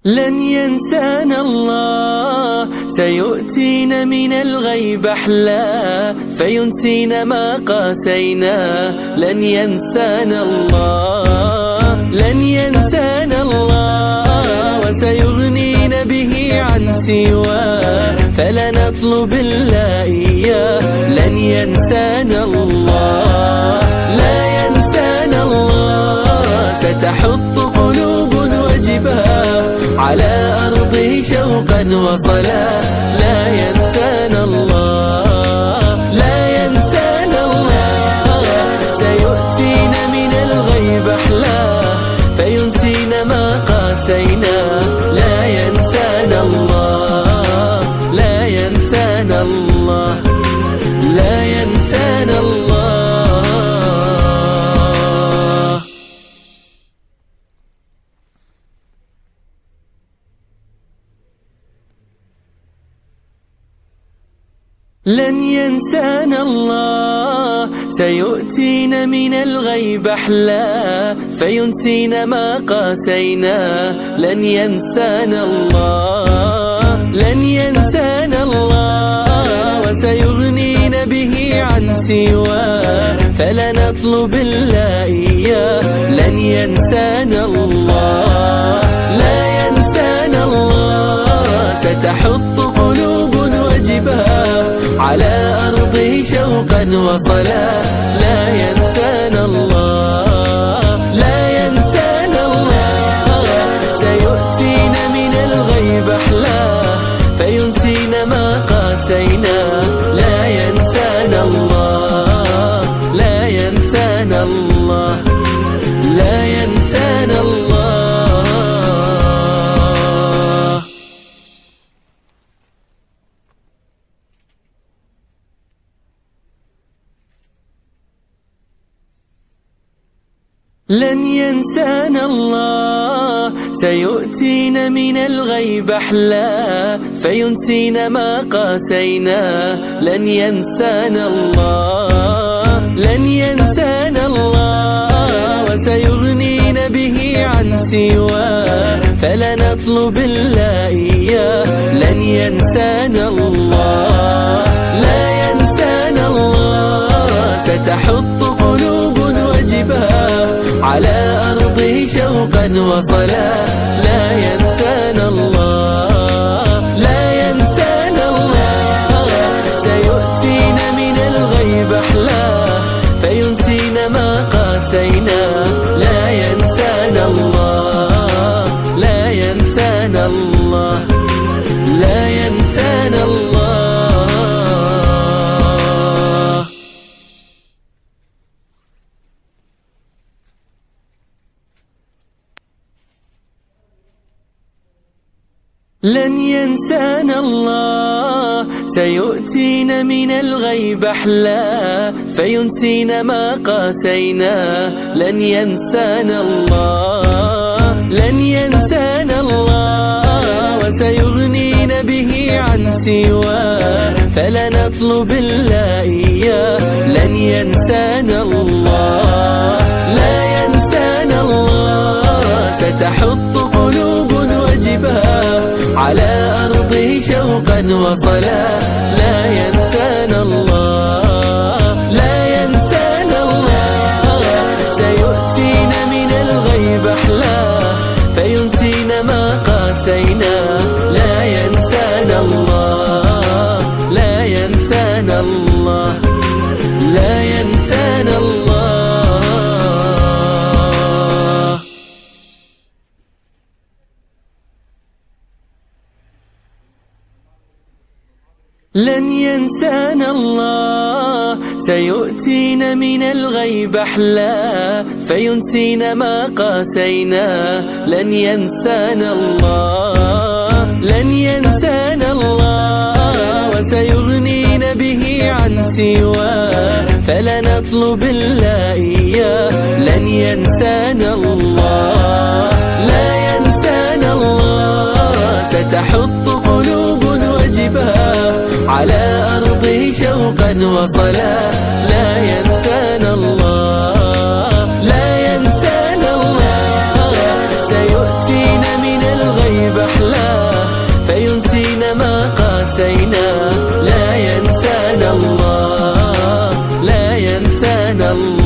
لن ينسانا الله، سيؤتينا من الغيب أحلى فينسينا ما قاسينا. لن ينسانا الله، لن ينسانا الله، وسيغنينا به عن سواه فلنطلب الله إياه. لن ينسانا الله، لا ينسانا الله، ستحط قلوب وجباه على أرضه شوقا وصلا. لا ينسانا الله، لا ينسانا الله، سيؤتينا من الغيب أحلى فينسينا ما قاسينا. لا ينسانا الله، لا ينسانا الله، لا ينسانا الله. لن ينسانا الله، سيؤتينا من الغيب أحلى فينسينا ما قاسينا. لن ينسانا الله، لن ينسانا الله، وسيغنينا به عن سواه فلنطلب الله إياه. لن ينسانا الله، لا ينسانا الله، ستحط قلوب وجباه على أرضه شوقا وصلا. لا ينسانا الله، لا ينسانا الله، سيؤتينا من الغيب أحلى فينسينا ما قاسينا. لا ينسانا الله، لا ينسانا الله، لا ينسانا الله. لن ينسانا الله، سيؤتينا من الغيب أحلى فينسينا ما قاسينا. لن ينسانا الله، لن ينسانا الله، وسيغنينا به عن سواه فلنطلب الله إياه. لن ينسانا الله، لا ينسانا الله، ستحط قلوب وجباه على أرضه شوقا وصلا. لا ينسانا الله، لا ينسانا الله، سيؤتينا من الغيب أحلى فينسينا ما قاسينا. لا ينسانا الله، لا ينسانا الله، لا ينسانا الله. لن ينسانا الله، سيؤتينا من الغيب أحلى فينسينا ما قاسينا. لن ينسانا الله، لن ينسانا الله، وسيغنينا به عن سواه فلنطلب الله إياه. لن ينسانا الله، لا ينسانا الله، ستحط قلوب وجباه على أرضه شوقا وصلا. لا ينسانا الله، لا ينسانا الله، سيؤتينا من الغيب أحلى فينسينا ما قاسينا. لا ينسانا الله، لا ينسانا الله، لا ينسانا الله. لن ينسانا الله، سيؤتينا من الغيب أحلى فينسينا ما قاسينا. لن ينسانا الله، لن ينسانا الله، وسيغنينا به عن سواه فلنطلب الله إياه. لن ينسانا الله، لا ينسانا الله، ستحط قلوب وجباه على أرضه شوقا وصلا. لا ينسانا الله، لا ينسانا الله، سيؤتينا من الغيب قاسينا. لا ينسانا الله، لا ينسانا الله.